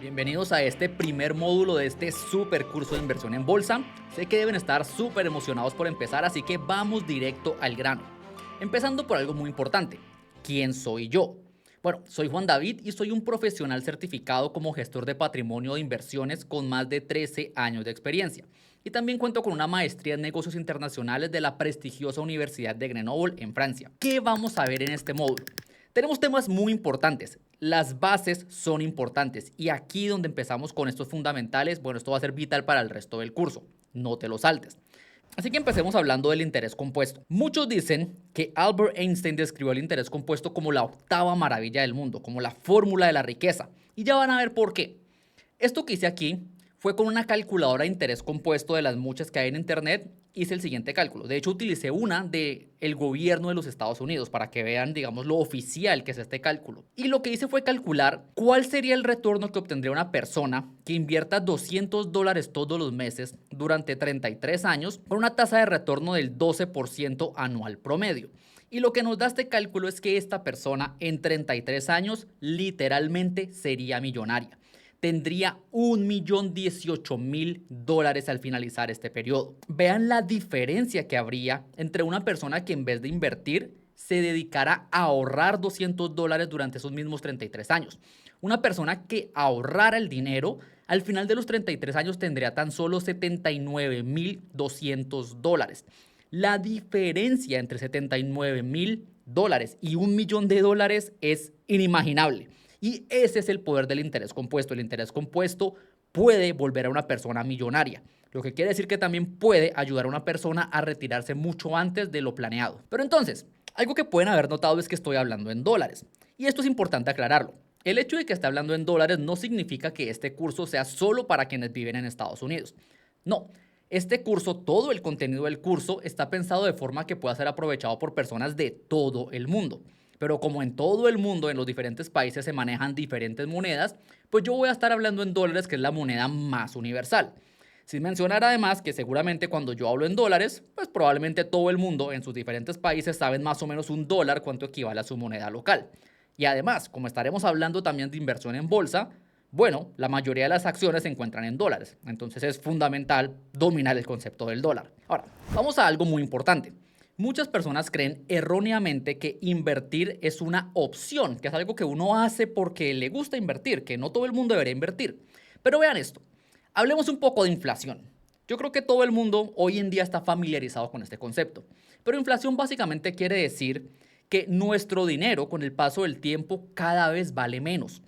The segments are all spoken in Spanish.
Bienvenidos a este primer módulo de este super curso de inversión en bolsa. Sé que deben estar súper emocionados por empezar, así que vamos directo al grano. Empezando por algo muy importante. ¿Quién soy yo? Bueno, soy Juan David y soy un profesional certificado como gestor de patrimonio de inversiones con más de 13 años de experiencia. Y también cuento con una maestría en negocios internacionales de la prestigiosa Universidad de Grenoble en Francia. ¿Qué vamos a ver en este módulo? Tenemos temas muy importantes. Las bases son importantes y aquí donde empezamos con estos fundamentales, bueno, esto va a ser vital para el resto del curso. No te lo saltes. Así que empecemos hablando del interés compuesto. Muchos dicen que Albert Einstein describió el interés compuesto como la octava maravilla del mundo, como la fórmula de la riqueza. Y ya van a ver por qué. Esto que hice aquí fue con una calculadora de interés compuesto de las muchas que hay en internet. Hice el siguiente cálculo. De hecho, utilicé una del gobierno de los Estados Unidos para que vean, digamos, lo oficial que es este cálculo. Y lo que hice fue calcular cuál sería el retorno que obtendría una persona que invierta $200 todos los meses durante 33 años con una tasa de retorno del 12% anual promedio. Y lo que nos da este cálculo es que esta persona en 33 años literalmente sería millonaria. Tendría $1.018.000 al finalizar este periodo. Vean la diferencia que habría entre una persona que en vez de invertir se dedicara a ahorrar $200 durante esos mismos 33 años. Una persona que ahorrara el dinero al final de los 33 años tendría tan solo $79.200. La diferencia entre $79.000 y $1.000.000 es inimaginable. Y ese es el poder del interés compuesto. El interés compuesto puede volver a una persona millonaria, lo que quiere decir que también puede ayudar a una persona a retirarse mucho antes de lo planeado. Pero entonces, algo que pueden haber notado es que estoy hablando en dólares. Y esto es importante aclararlo. El hecho de que esté hablando en dólares no significa que este curso sea solo para quienes viven en Estados Unidos. No, este curso, todo el contenido del curso está pensado de forma que pueda ser aprovechado por personas de todo el mundo. Pero como en todo el mundo, en los diferentes países se manejan diferentes monedas, pues yo voy a estar hablando en dólares, que es la moneda más universal. Sin mencionar además que seguramente cuando yo hablo en dólares, pues probablemente todo el mundo en sus diferentes países saben más o menos un dólar cuánto equivale a su moneda local. Y además, como estaremos hablando también de inversión en bolsa, bueno, la mayoría de las acciones se encuentran en dólares. Entonces es fundamental dominar el concepto del dólar. Ahora, vamos a algo muy importante. Muchas personas creen erróneamente que invertir es una opción, que es algo que uno hace porque le gusta invertir, que no todo el mundo debería invertir. Pero vean esto, hablemos un poco de inflación. Yo creo que todo el mundo hoy en día está familiarizado con este concepto. Pero inflación básicamente quiere decir que nuestro dinero con el paso del tiempo cada vez vale menos.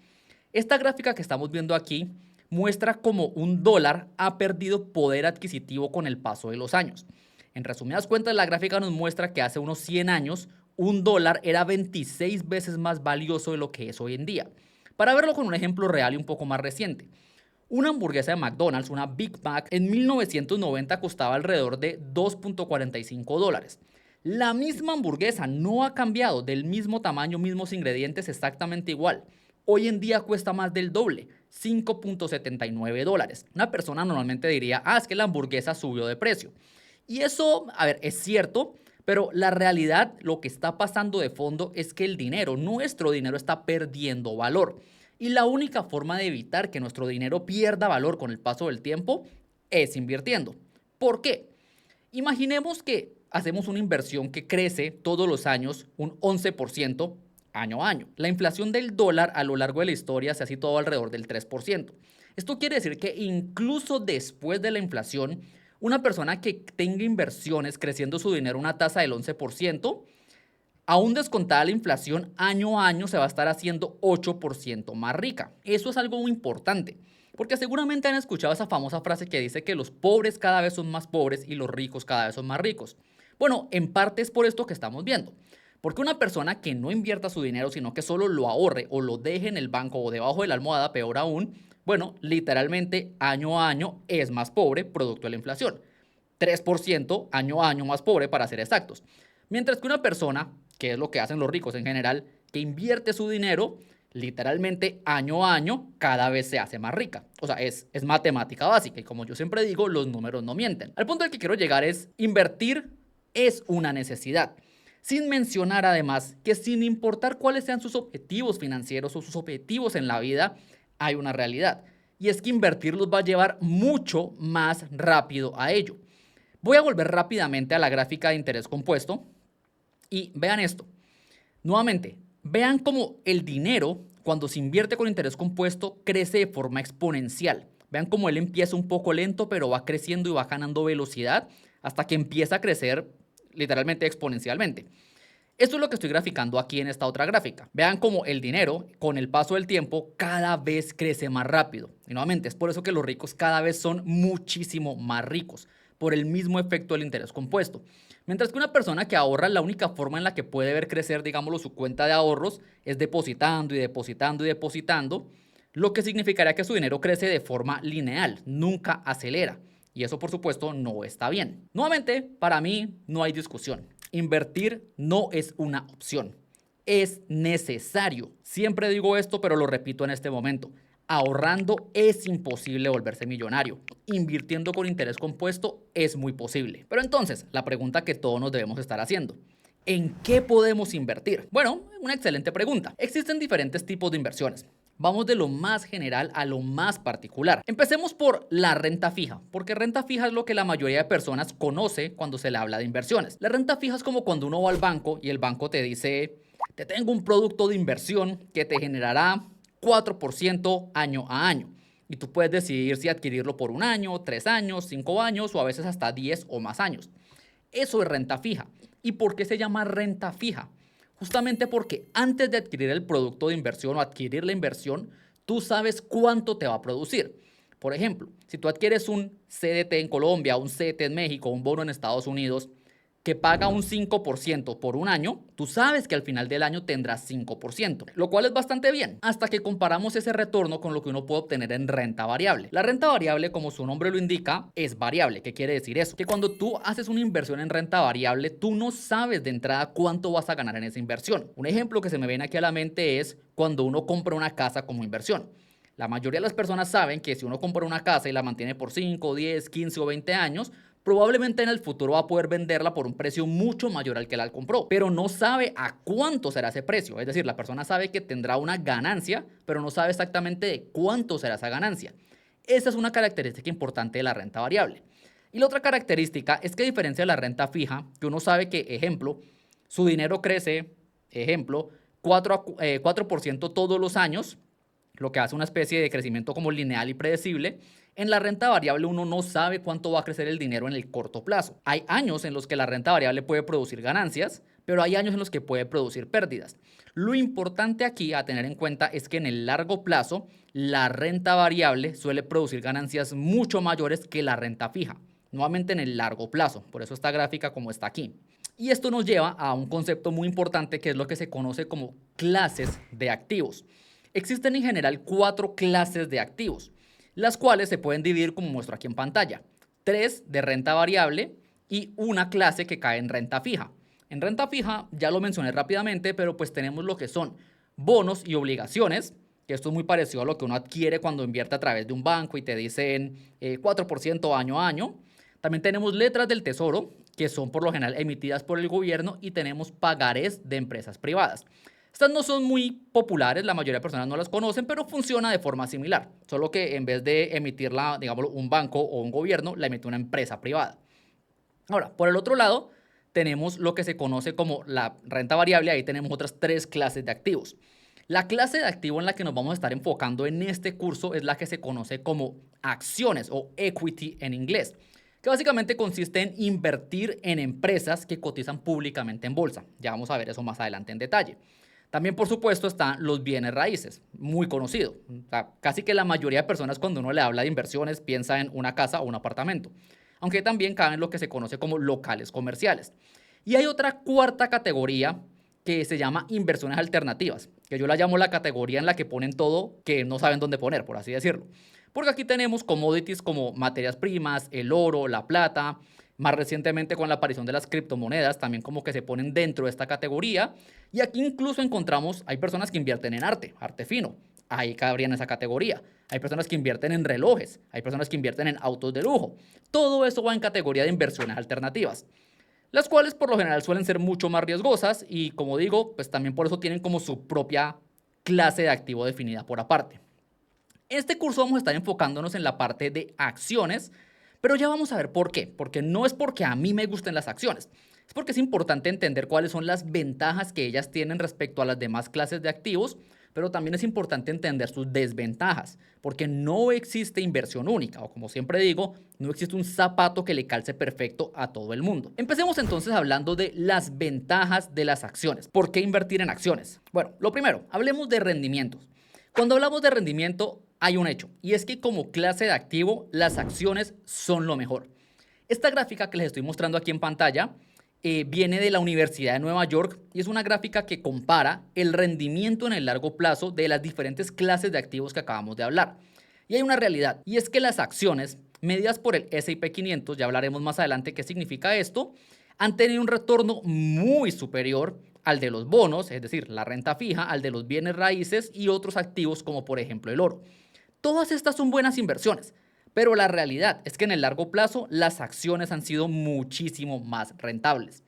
Esta gráfica que estamos viendo aquí muestra cómo un dólar ha perdido poder adquisitivo con el paso de los años. En resumidas cuentas, la gráfica nos muestra que hace unos 100 años un dólar era 26 veces más valioso de lo que es hoy en día. Para verlo con un ejemplo real y un poco más reciente, una hamburguesa de McDonald's, una Big Mac, en 1990 costaba alrededor de $2.45. La misma hamburguesa no ha cambiado, del mismo tamaño, mismos ingredientes, exactamente igual. Hoy en día cuesta más del doble, $5.79. Una persona normalmente diría, es que la hamburguesa subió de precio. Y eso, a ver, es cierto, pero la realidad, lo que está pasando de fondo es que el dinero, nuestro dinero, está perdiendo valor. Y la única forma de evitar que nuestro dinero pierda valor con el paso del tiempo es invirtiendo. ¿Por qué? Imaginemos que hacemos una inversión que crece todos los años un 11% año a año. La inflación del dólar a lo largo de la historia se ha situado alrededor del 3%. Esto quiere decir que incluso después de la inflación, una persona que tenga inversiones creciendo su dinero a una tasa del 11%, aún descontada la inflación, año a año se va a estar haciendo 8% más rica. Eso es algo muy importante, porque seguramente han escuchado esa famosa frase que dice que los pobres cada vez son más pobres y los ricos cada vez son más ricos. Bueno, en parte es por esto que estamos viendo. Porque una persona que no invierta su dinero, sino que solo lo ahorre o lo deje en el banco o debajo de la almohada, peor aún, bueno, literalmente año a año es más pobre producto de la inflación. 3% año a año más pobre para ser exactos. Mientras que una persona, que es lo que hacen los ricos en general, que invierte su dinero, literalmente año a año cada vez se hace más rica. O sea, es matemática básica y como yo siempre digo, los números no mienten. Al punto al que quiero llegar es invertir es una necesidad. Sin mencionar además que sin importar cuáles sean sus objetivos financieros o sus objetivos en la vida, hay una realidad, y es que invertir los va a llevar mucho más rápido a ello. Voy a volver rápidamente a la gráfica de interés compuesto y vean esto. Nuevamente, vean cómo el dinero, cuando se invierte con interés compuesto, crece de forma exponencial. Vean cómo él empieza un poco lento, pero va creciendo y va ganando velocidad hasta que empieza a crecer literalmente exponencialmente. Esto es lo que estoy graficando aquí en esta otra gráfica. Vean cómo el dinero, con el paso del tiempo, cada vez crece más rápido. Y nuevamente, es por eso que los ricos cada vez son muchísimo más ricos, por el mismo efecto del interés compuesto. Mientras que una persona que ahorra, la única forma en la que puede ver crecer, digámoslo, su cuenta de ahorros es depositando y depositando y depositando, lo que significaría que su dinero crece de forma lineal, nunca acelera. Y eso, por supuesto, no está bien. Nuevamente, para mí no hay discusión. Invertir no es una opción, es necesario. Siempre digo esto, pero lo repito en este momento. Ahorrando es imposible volverse millonario. Invirtiendo con interés compuesto es muy posible. Pero entonces, la pregunta que todos nos debemos estar haciendo: ¿en qué podemos invertir? Bueno, una excelente pregunta. Existen diferentes tipos de inversiones. Vamos de lo más general a lo más particular. Empecemos por la renta fija, porque renta fija es lo que la mayoría de personas conoce cuando se le habla de inversiones. La renta fija es como cuando uno va al banco y el banco te dice: te tengo un producto de inversión que te generará 4% año a año. Y tú puedes decidir si adquirirlo por 1 año, 3 años, 5 años o a veces hasta 10 o más años. Eso es renta fija. ¿Y por qué se llama renta fija? Justamente porque antes de adquirir el producto de inversión o adquirir la inversión, tú sabes cuánto te va a producir. Por ejemplo, si tú adquieres un CDT en Colombia, un CDT en México, un bono en Estados Unidos, que paga un 5% por 1 año, tú sabes que al final del año tendrás 5%, lo cual es bastante bien, hasta que comparamos ese retorno con lo que uno puede obtener en renta variable. La renta variable, como su nombre lo indica, es variable. ¿Qué quiere decir eso? Que cuando tú haces una inversión en renta variable, tú no sabes de entrada cuánto vas a ganar en esa inversión. Un ejemplo que se me viene aquí a la mente es cuando uno compra una casa como inversión. La mayoría de las personas saben que si uno compra una casa y la mantiene por 5, 10, 15 o 20 años, probablemente en el futuro va a poder venderla por un precio mucho mayor al que la compró, pero no sabe a cuánto será ese precio. Es decir, la persona sabe que tendrá una ganancia, pero no sabe exactamente de cuánto será esa ganancia. Esa es una característica importante de la renta variable. Y la otra característica es que a diferencia de la renta fija, que uno sabe que, ejemplo, su dinero crece, ejemplo, 4% todos los años, lo que hace una especie de crecimiento como lineal y predecible. En la renta variable uno no sabe cuánto va a crecer el dinero en el corto plazo. Hay años en los que la renta variable puede producir ganancias, pero hay años en los que puede producir pérdidas. Lo importante aquí a tener en cuenta es que en el largo plazo la renta variable suele producir ganancias mucho mayores que la renta fija, nuevamente en el largo plazo. Por eso esta gráfica como está aquí. Y esto nos lleva a un concepto muy importante que es lo que se conoce como clases de activos. Existen en general 4 clases de activos, las cuales se pueden dividir como muestro aquí en pantalla. 3 de renta variable y una clase que cae en renta fija. En renta fija ya lo mencioné rápidamente, pero pues tenemos lo que son bonos y obligaciones, que esto es muy parecido a lo que uno adquiere cuando invierte a través de un banco y te dicen 4% año a año. También tenemos letras del tesoro, que son por lo general emitidas por el gobierno, y tenemos pagarés de empresas privadas. Estas no son muy populares, la mayoría de personas no las conocen, pero funciona de forma similar, solo que en vez de emitirla, digamos, un banco o un gobierno, la emite una empresa privada. Ahora, por el otro lado, tenemos lo que se conoce como la renta variable. Ahí tenemos otras 3 clases de activos. La clase de activo en la que nos vamos a estar enfocando en este curso es la que se conoce como acciones o equity en inglés, que básicamente consiste en invertir en empresas que cotizan públicamente en bolsa. Ya vamos a ver eso más adelante en detalle. También, por supuesto, están los bienes raíces, muy conocido. O sea, casi que la mayoría de personas cuando uno le habla de inversiones piensa en una casa o un apartamento, aunque también caben lo que se conoce como locales comerciales. Y hay otra 4ª categoría que se llama inversiones alternativas, que yo la llamo la categoría en la que ponen todo que no saben dónde poner, por así decirlo. Porque aquí tenemos commodities como materias primas, el oro, la plata. Más recientemente con la aparición de las criptomonedas, también como que se ponen dentro de esta categoría. Y aquí incluso encontramos, hay personas que invierten en arte fino. Ahí cabría en esa categoría. Hay personas que invierten en relojes, hay personas que invierten en autos de lujo. Todo eso va en categoría de inversiones alternativas, las cuales por lo general suelen ser mucho más riesgosas y, como digo, pues también por eso tienen como su propia clase de activo definida por aparte. En este curso vamos a estar enfocándonos en la parte de acciones, pero ya vamos a ver por qué. Porque no es porque a mí me gusten las acciones, es porque es importante entender cuáles son las ventajas que ellas tienen respecto a las demás clases de activos, pero también es importante entender sus desventajas, porque no existe inversión única, o como siempre digo, no existe un zapato que le calce perfecto a todo el mundo. Empecemos entonces hablando de las ventajas de las acciones. ¿Por qué invertir en acciones? Bueno, lo primero, hablemos de rendimientos. Cuando hablamos de rendimiento, hay un hecho, y es que como clase de activo, las acciones son lo mejor. Esta gráfica que les estoy mostrando aquí en pantalla viene de la Universidad de Nueva York y es una gráfica que compara el rendimiento en el largo plazo de las diferentes clases de activos que acabamos de hablar. Y hay una realidad, y es que las acciones medidas por el S&P 500, ya hablaremos más adelante qué significa esto, han tenido un retorno muy superior al de los bonos, es decir, la renta fija, al de los bienes raíces y otros activos como por ejemplo el oro. Todas estas son buenas inversiones, pero la realidad es que en el largo plazo las acciones han sido muchísimo más rentables.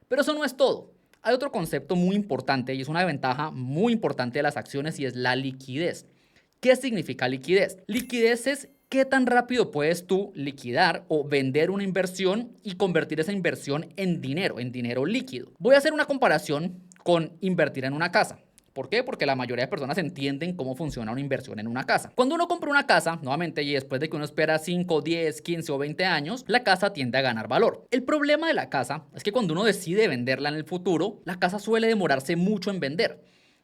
Pero eso no es todo. Hay otro concepto muy importante y es una ventaja muy importante de las acciones y es la liquidez. ¿Qué significa liquidez? Liquidez es qué tan rápido puedes tú liquidar o vender una inversión y convertir esa inversión en dinero líquido. Voy a hacer una comparación con invertir en una casa. ¿Por qué? Porque la mayoría de personas entienden cómo funciona una inversión en una casa. Cuando uno compra una casa, nuevamente, y después de que uno espera 5, 10, 15 o 20 años, la casa tiende a ganar valor. El problema de la casa es que cuando uno decide venderla en el futuro, la casa suele demorarse mucho en vender.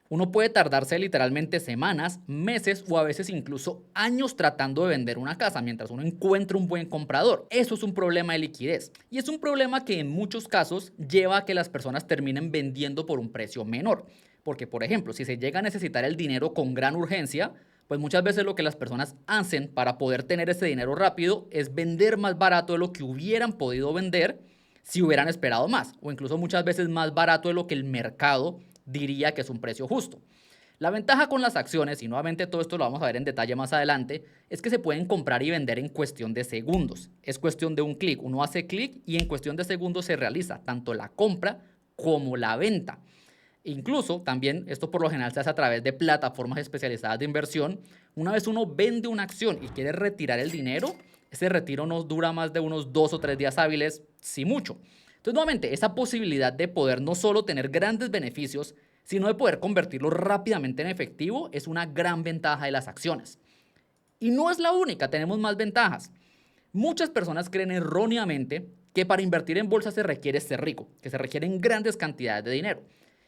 Uno puede tardarse literalmente semanas, meses o a veces incluso años tratando de vender una casa mientras uno encuentra un buen comprador. Eso es un problema de liquidez y es un problema que en muchos casos lleva a que las personas terminen vendiendo por un precio menor. Porque, por ejemplo, si se llega a necesitar el dinero con gran urgencia, pues muchas veces lo que las personas hacen para poder tener ese dinero rápido es vender más barato de lo que hubieran podido vender si hubieran esperado más, o incluso muchas veces más barato de lo que el mercado diría que es un precio justo. La ventaja con las acciones, y nuevamente todo esto lo vamos a ver en detalle más adelante, es que se pueden comprar y vender en cuestión de segundos. Es cuestión de un clic. Uno hace clic y en cuestión de segundos se realiza tanto la compra como la venta. Incluso también esto por lo general se hace a través de plataformas especializadas de inversión. Una vez uno vende una acción y quiere retirar el dinero, ese retiro no dura más de unos 2 o 3 días hábiles, si mucho. Entonces, nuevamente, esa posibilidad de poder no solo tener grandes beneficios, sino de poder convertirlo rápidamente en efectivo, es una gran ventaja de las acciones. Y no es la única, tenemos más ventajas. Muchas personas creen erróneamente que para invertir en bolsa se requiere ser rico, que se requieren grandes cantidades de dinero.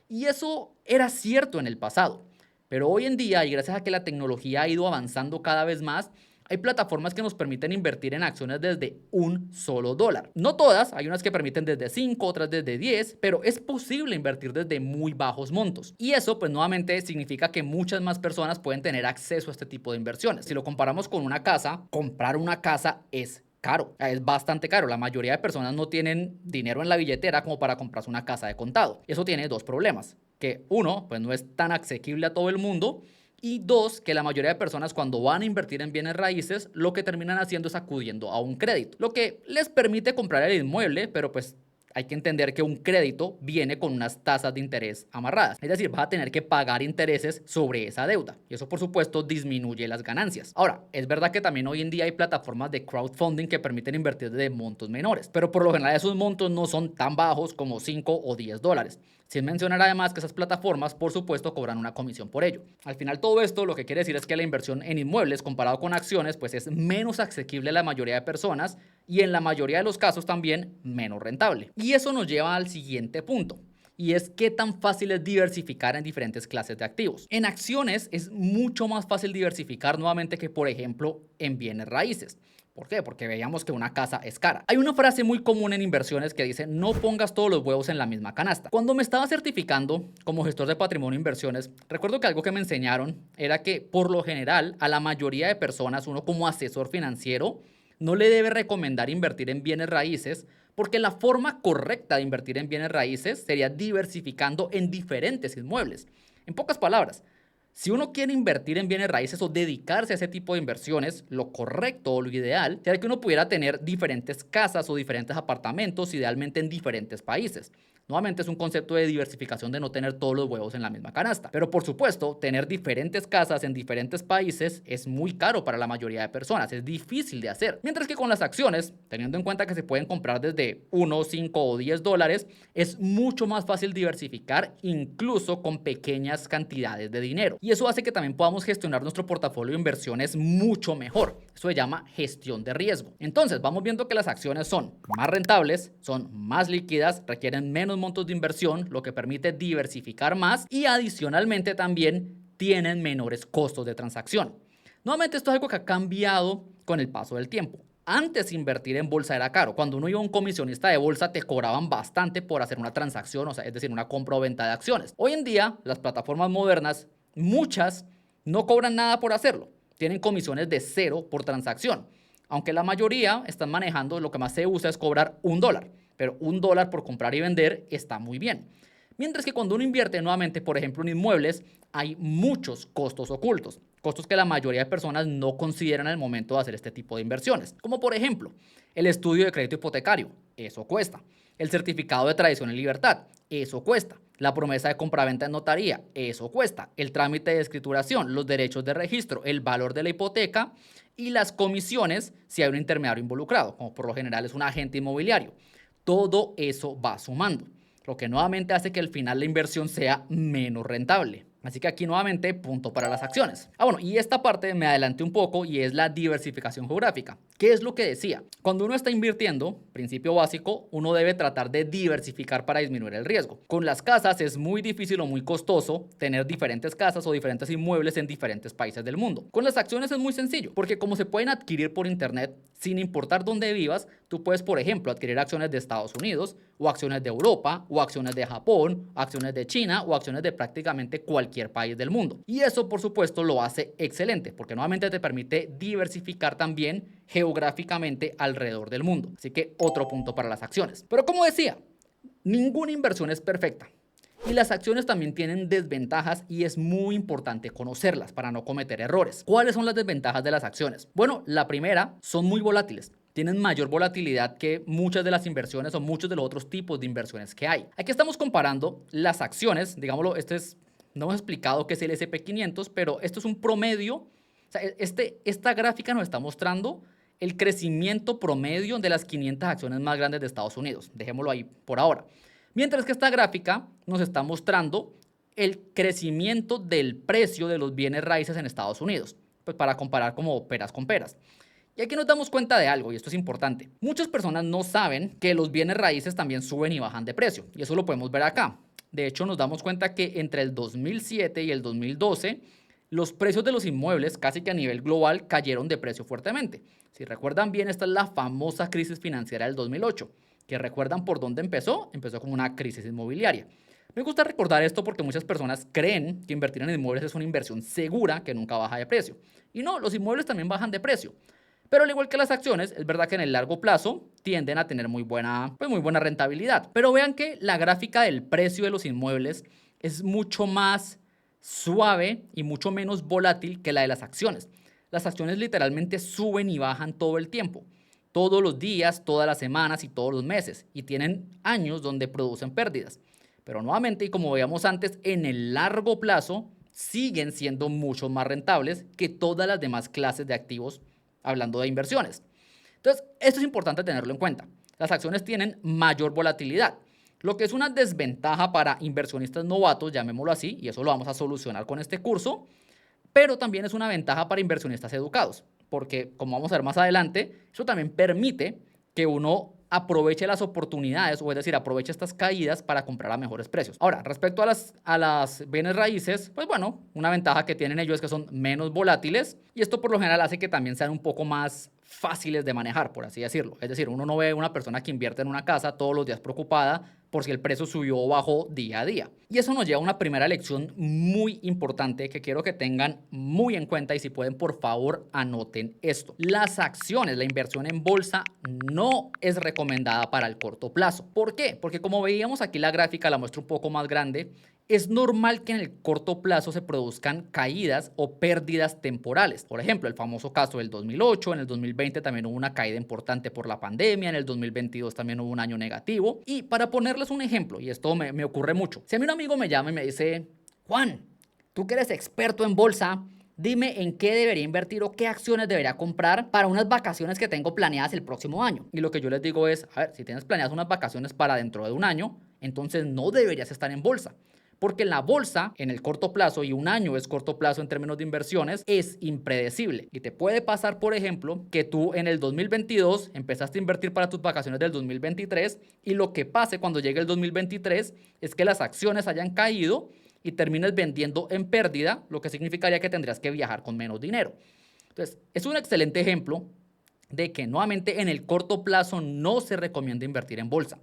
Y eso era cierto en el pasado. Pero hoy en día, y gracias a que la tecnología ha ido avanzando cada vez más, hay plataformas que nos permiten invertir en acciones desde $1. No todas, hay unas que permiten desde 5, otras desde 10, pero es posible invertir desde muy bajos montos. Y eso, pues nuevamente, significa que muchas más personas pueden tener acceso a este tipo de inversiones. Si lo comparamos con una casa, comprar una casa es caro, es bastante caro. La mayoría de personas no tienen dinero en la billetera como para comprarse una casa de contado. Eso tiene dos problemas, que uno, pues no es tan asequible a todo el mundo, y dos, que la mayoría de personas cuando van a invertir en bienes raíces, lo que terminan haciendo es acudiendo a un crédito, lo que les permite comprar el inmueble, pero pues hay que entender que un crédito viene con unas tasas de interés amarradas. Es decir, vas a tener que pagar intereses sobre esa deuda. Y eso, por supuesto, disminuye las ganancias. Ahora, es verdad que también hoy en día hay plataformas de crowdfunding que permiten invertir de montos menores. Pero por lo general esos montos no son tan bajos como 5 o 10 dólares. Sin mencionar además que esas plataformas, por supuesto, cobran una comisión por ello. Al final todo esto lo que quiere decir es que la inversión en inmuebles comparado con acciones pues es menos asequible a la mayoría de personas y en la mayoría de los casos también menos rentable. Y eso nos lleva al siguiente punto. Y es qué tan fácil es diversificar en diferentes clases de activos. En acciones es mucho más fácil diversificar nuevamente que, por ejemplo, en bienes raíces. ¿Por qué? Porque veíamos que una casa es cara. Hay una frase muy común en inversiones que dice: no pongas todos los huevos en la misma canasta. Cuando me estaba certificando como gestor de patrimonio e inversiones, recuerdo que algo que me enseñaron era que por lo general a la mayoría de personas, uno como asesor financiero no le debe recomendar invertir en bienes raíces, porque la forma correcta de invertir en bienes raíces sería diversificando en diferentes inmuebles. En pocas palabras, si uno quiere invertir en bienes raíces o dedicarse a ese tipo de inversiones, lo correcto o lo ideal sería que uno pudiera tener diferentes casas o diferentes apartamentos, idealmente en diferentes países. Nuevamente es un concepto de diversificación, de no tener todos los huevos en la misma canasta. Pero por supuesto, tener diferentes casas en diferentes países es muy caro para la mayoría de personas, es difícil de hacer. Mientras que con las acciones, teniendo en cuenta que se pueden comprar desde 1, 5 o 10 dólares, es mucho más fácil diversificar, incluso con pequeñas cantidades de dinero. Y eso hace que también podamos gestionar nuestro portafolio de inversiones mucho mejor. Eso se llama gestión de riesgo. Entonces, vamos viendo que las acciones son más rentables, son más líquidas, requieren menos montos de inversión, lo que permite diversificar más y adicionalmente también tienen menores costos de transacción. Nuevamente esto es algo que ha cambiado con el paso del tiempo. Antes invertir en bolsa era caro. Cuando uno iba a un comisionista de bolsa te cobraban bastante por hacer una transacción, o sea, es decir, una compra o venta de acciones. Hoy en día las plataformas modernas, muchas no cobran nada por hacerlo. Tienen comisiones de 0 por transacción. Aunque la mayoría están manejando, lo que más se usa es cobrar $1. Pero $1 por comprar y vender está muy bien. Mientras que cuando uno invierte nuevamente, por ejemplo, en inmuebles, hay muchos costos ocultos. Costos que la mayoría de personas no consideran al momento de hacer este tipo de inversiones. Como por ejemplo, el estudio de crédito hipotecario. Eso cuesta. El certificado de tradición en libertad. Eso cuesta. La promesa de compraventa en notaría. Eso cuesta. El trámite de escrituración, los derechos de registro, el valor de la hipoteca y las comisiones si hay un intermediario involucrado, como por lo general es un agente inmobiliario. Todo eso va sumando, lo que nuevamente hace que al final la inversión sea menos rentable. Así que aquí nuevamente punto para las acciones. Bueno, y esta parte me adelanté un poco y es la diversificación geográfica. ¿Qué es lo que decía? Cuando uno está invirtiendo, principio básico, uno debe tratar de diversificar para disminuir el riesgo. Con las casas es muy difícil o muy costoso tener diferentes casas o diferentes inmuebles en diferentes países del mundo. Con las acciones es muy sencillo, porque como se pueden adquirir por internet, sin importar dónde vivas, tú puedes, por ejemplo, adquirir acciones de Estados Unidos, o acciones de Europa, o acciones de Japón, acciones de China, o acciones de prácticamente cualquier país del mundo. Y eso, por supuesto, lo hace excelente, porque nuevamente te permite diversificar también geográficamente alrededor del mundo. Así que otro punto para las acciones. Pero como decía, ninguna inversión es perfecta. Y las acciones también tienen desventajas y es muy importante conocerlas para no cometer errores. ¿Cuáles son las desventajas de las acciones? Bueno, la primera, son muy volátiles. Tienen mayor volatilidad que muchas de las inversiones o muchos de los otros tipos de inversiones que hay. Aquí estamos comparando las acciones, digámoslo, no hemos explicado qué es el S&P 500, pero esto es un promedio. O sea, esta gráfica nos está mostrando el crecimiento promedio de las 500 acciones más grandes de Estados Unidos. Dejémoslo ahí por ahora. Mientras que esta gráfica nos está mostrando el crecimiento del precio de los bienes raíces en Estados Unidos, pues para comparar como peras con peras. Y aquí nos damos cuenta de algo, y esto es importante. Muchas personas no saben que los bienes raíces también suben y bajan de precio, y eso lo podemos ver acá. De hecho, nos damos cuenta que entre el 2007 y el 2012, los precios de los inmuebles, casi que a nivel global, cayeron de precio fuertemente. Si recuerdan bien, esta es la famosa crisis financiera del 2008, que recuerdan por dónde empezó. Empezó como una crisis inmobiliaria. Me gusta recordar esto porque muchas personas creen que invertir en inmuebles es una inversión segura que nunca baja de precio. Y no, los inmuebles también bajan de precio. Pero al igual que las acciones, es verdad que en el largo plazo tienden a tener muy buena rentabilidad. Pero vean que la gráfica del precio de los inmuebles es mucho más suave y mucho menos volátil que la de las acciones. Las acciones literalmente suben y bajan todo el tiempo, todos los días, todas las semanas y todos los meses, y tienen años donde producen pérdidas. Pero nuevamente, y como veíamos antes, en el largo plazo siguen siendo mucho más rentables que todas las demás clases de activos, hablando de inversiones. Entonces, esto es importante tenerlo en cuenta. Las acciones tienen mayor volatilidad, lo que es una desventaja para inversionistas novatos, llamémoslo así, y eso lo vamos a solucionar con este curso, pero también es una ventaja para inversionistas educados, porque como vamos a ver más adelante, eso también permite que uno aproveche las oportunidades, o es decir, aproveche estas caídas para comprar a mejores precios. Ahora, respecto a las bienes raíces, pues bueno, una ventaja que tienen ellos es que son menos volátiles, y esto por lo general hace que también sean un poco más fáciles de manejar, por así decirlo. Es decir, uno no ve una persona que invierte en una casa todos los días preocupada por si el precio subió o bajó día a día. Y eso nos lleva a una primera lección muy importante que quiero que tengan muy en cuenta, y si pueden, por favor, anoten esto. Las acciones, la inversión en bolsa no es recomendada para el corto plazo. ¿Por qué? Porque como veíamos aquí la gráfica, la muestro un poco más grande, es normal que en el corto plazo se produzcan caídas o pérdidas temporales. Por ejemplo, el famoso caso del 2008, en el 2020 también hubo una caída importante por la pandemia, en el 2022 también hubo un año negativo. Y para ponerles un ejemplo, y esto me ocurre mucho, si a mí un amigo me llama y me dice, Juan, tú que eres experto en bolsa, dime en qué debería invertir o qué acciones debería comprar para unas vacaciones que tengo planeadas el próximo año. Y lo que yo les digo es, a ver, si tienes planeadas unas vacaciones para dentro de un año, entonces no deberías estar en bolsa. Porque en la bolsa, en el corto plazo, y un año es corto plazo en términos de inversiones, es impredecible. Y te puede pasar, por ejemplo, que tú en el 2022 empezaste a invertir para tus vacaciones del 2023 y lo que pase cuando llegue el 2023 es que las acciones hayan caído y termines vendiendo en pérdida, lo que significaría que tendrías que viajar con menos dinero. Entonces, es un excelente ejemplo de que nuevamente en el corto plazo no se recomienda invertir en bolsa.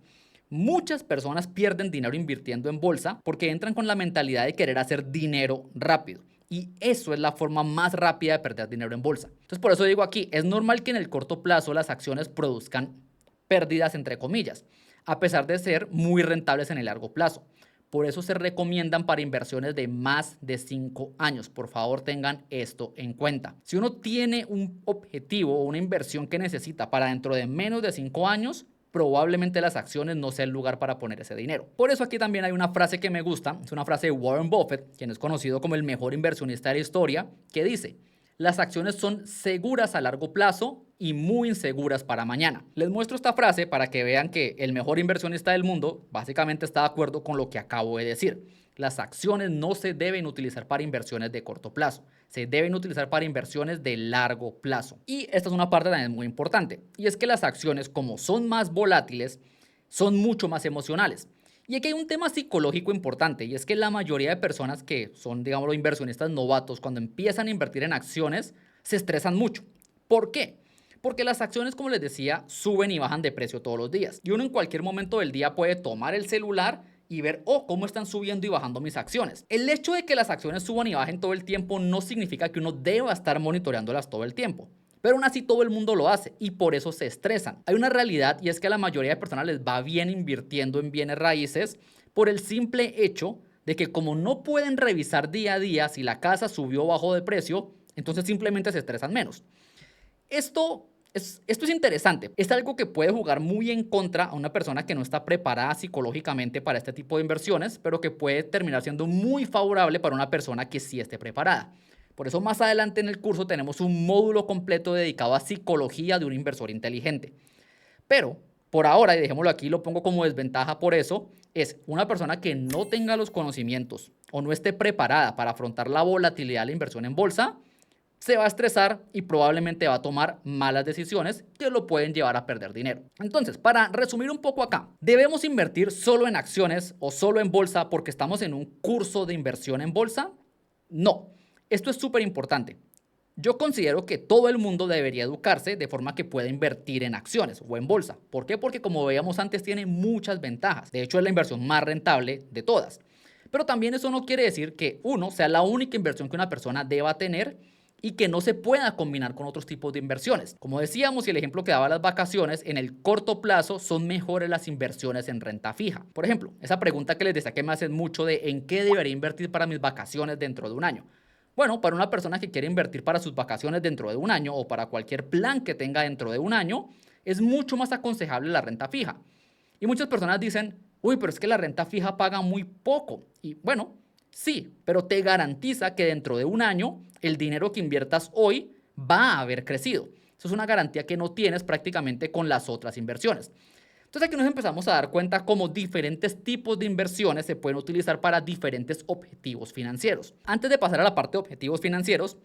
Muchas personas pierden dinero invirtiendo en bolsa porque entran con la mentalidad de querer hacer dinero rápido. Y eso es la forma más rápida de perder dinero en bolsa. Entonces, por eso digo aquí, es normal que en el corto plazo las acciones produzcan pérdidas, entre comillas, a pesar de ser muy rentables en el largo plazo. Por eso se recomiendan para inversiones de más de 5 años. Por favor, tengan esto en cuenta. Si uno tiene un objetivo o una inversión que necesita para dentro de menos de 5 años, probablemente las acciones no sea el lugar para poner ese dinero. Por eso aquí también hay una frase que me gusta, es una frase de Warren Buffett, quien es conocido como el mejor inversionista de la historia, que dice, las acciones son seguras a largo plazo y muy inseguras para mañana. Les muestro esta frase para que vean que el mejor inversionista del mundo básicamente está de acuerdo con lo que acabo de decir. Las acciones no se deben utilizar para inversiones de corto plazo, se deben utilizar para inversiones de largo plazo. Y esta es una parte también muy importante, y es que las acciones, como son más volátiles, son mucho más emocionales. Y aquí hay un tema psicológico importante, y es que la mayoría de personas que son, digamos, los inversionistas novatos, cuando empiezan a invertir en acciones, se estresan mucho. ¿Por qué? Porque las acciones, como les decía, suben y bajan de precio todos los días. Y uno en cualquier momento del día puede tomar el celular y ver, cómo están subiendo y bajando mis acciones. El hecho de que las acciones suban y bajen todo el tiempo no significa que uno deba estar monitoreándolas todo el tiempo. Pero aún así todo el mundo lo hace y por eso se estresan. Hay una realidad y es que a la mayoría de personas les va bien invirtiendo en bienes raíces por el simple hecho de que como no pueden revisar día a día si la casa subió o bajó de precio, entonces simplemente se estresan menos. Esto es interesante, es algo que puede jugar muy en contra a una persona que no está preparada psicológicamente para este tipo de inversiones, pero que puede terminar siendo muy favorable para una persona que sí esté preparada. Por eso más adelante en el curso tenemos un módulo completo dedicado a psicología de un inversor inteligente. Pero por ahora, y dejémoslo aquí, lo pongo como desventaja por eso, es una persona que no tenga los conocimientos o no esté preparada para afrontar la volatilidad de la inversión en bolsa, se va a estresar y probablemente va a tomar malas decisiones que lo pueden llevar a perder dinero. Entonces, para resumir un poco acá, ¿debemos invertir solo en acciones o solo en bolsa porque estamos en un curso de inversión en bolsa? No, esto es súper importante. Yo considero que todo el mundo debería educarse de forma que pueda invertir en acciones o en bolsa. ¿Por qué? Porque como veíamos antes tiene muchas ventajas. De hecho es la inversión más rentable de todas. Pero también eso no quiere decir que uno sea la única inversión que una persona deba tener y que no se pueda combinar con otros tipos de inversiones. Como decíamos y el ejemplo que daba las vacaciones, en el corto plazo son mejores las inversiones en renta fija. Por ejemplo, esa pregunta que les decía que me hacen mucho de ¿en qué debería invertir para mis vacaciones dentro de un año? Bueno, para una persona que quiere invertir para sus vacaciones dentro de un año o para cualquier plan que tenga dentro de un año, es mucho más aconsejable la renta fija. Y muchas personas dicen, uy, pero es que la renta fija paga muy poco. Y bueno, sí, pero te garantiza que dentro de un año el dinero que inviertas hoy va a haber crecido. Eso es una garantía que no tienes prácticamente con las otras inversiones. Entonces aquí nos empezamos a dar cuenta cómo diferentes tipos de inversiones se pueden utilizar para diferentes objetivos financieros. Antes de pasar a la parte de objetivos financieros,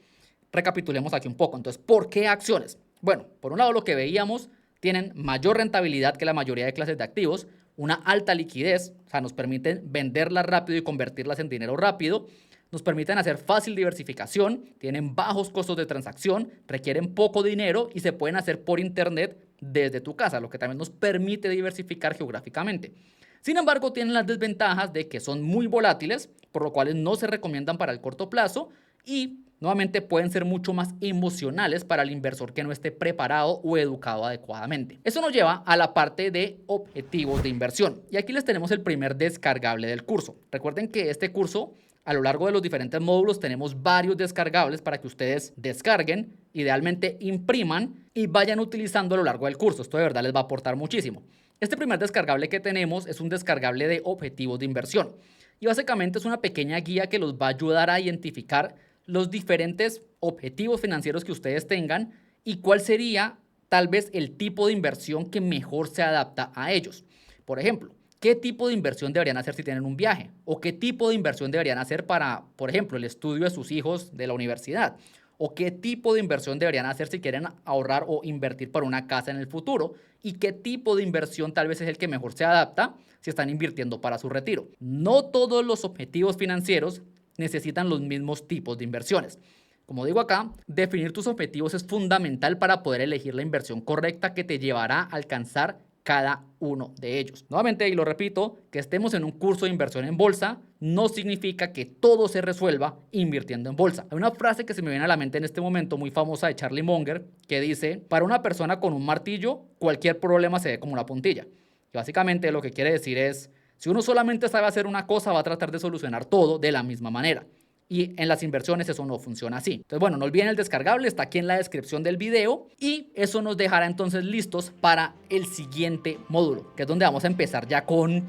recapitulemos aquí un poco. Entonces, ¿por qué acciones? Bueno, por un lado lo que veíamos, tienen mayor rentabilidad que la mayoría de clases de activos, una alta liquidez, o sea, nos permiten venderlas rápido y convertirlas en dinero rápido, nos permiten hacer fácil diversificación, tienen bajos costos de transacción, requieren poco dinero y se pueden hacer por internet desde tu casa, lo que también nos permite diversificar geográficamente. Sin embargo, tienen las desventajas de que son muy volátiles, por lo cual no se recomiendan para el corto plazo y nuevamente pueden ser mucho más emocionales para el inversor que no esté preparado o educado adecuadamente. Eso nos lleva a la parte de objetivos de inversión. Y aquí les tenemos el primer descargable del curso. Recuerden que este curso, a lo largo de los diferentes módulos, tenemos varios descargables para que ustedes descarguen, idealmente impriman y vayan utilizando a lo largo del curso. Esto de verdad les va a aportar muchísimo. Este primer descargable que tenemos es un descargable de objetivos de inversión. Y básicamente es una pequeña guía que los va a ayudar a identificar los diferentes objetivos financieros que ustedes tengan y cuál sería tal vez el tipo de inversión que mejor se adapta a ellos. Por ejemplo, ¿qué tipo de inversión deberían hacer si tienen un viaje? ¿O qué tipo de inversión deberían hacer para, por ejemplo, el estudio de sus hijos de la universidad? ¿O qué tipo de inversión deberían hacer si quieren ahorrar o invertir para una casa en el futuro? ¿Y qué tipo de inversión tal vez es el que mejor se adapta si están invirtiendo para su retiro? No todos los objetivos financieros necesitan los mismos tipos de inversiones. Como digo acá, definir tus objetivos es fundamental para poder elegir la inversión correcta que te llevará a alcanzar cada uno de ellos. Nuevamente, y lo repito, que estemos en un curso de inversión en bolsa no significa que todo se resuelva invirtiendo en bolsa. Hay una frase que se me viene a la mente en este momento muy famosa de Charlie Munger que dice: para una persona con un martillo, cualquier problema se ve como una puntilla. Y básicamente lo que quiere decir es, si uno solamente sabe hacer una cosa, va a tratar de solucionar todo de la misma manera. Y en las inversiones eso no funciona así. Entonces, bueno, no olviden el descargable, está aquí en la descripción del video y eso nos dejará entonces listos para el siguiente módulo, que es donde vamos a empezar ya con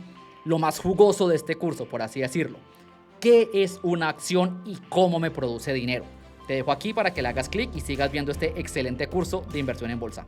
lo más jugoso de este curso, por así decirlo. ¿Qué es una acción y cómo me produce dinero? Te dejo aquí para que le hagas clic y sigas viendo este excelente curso de inversión en bolsa.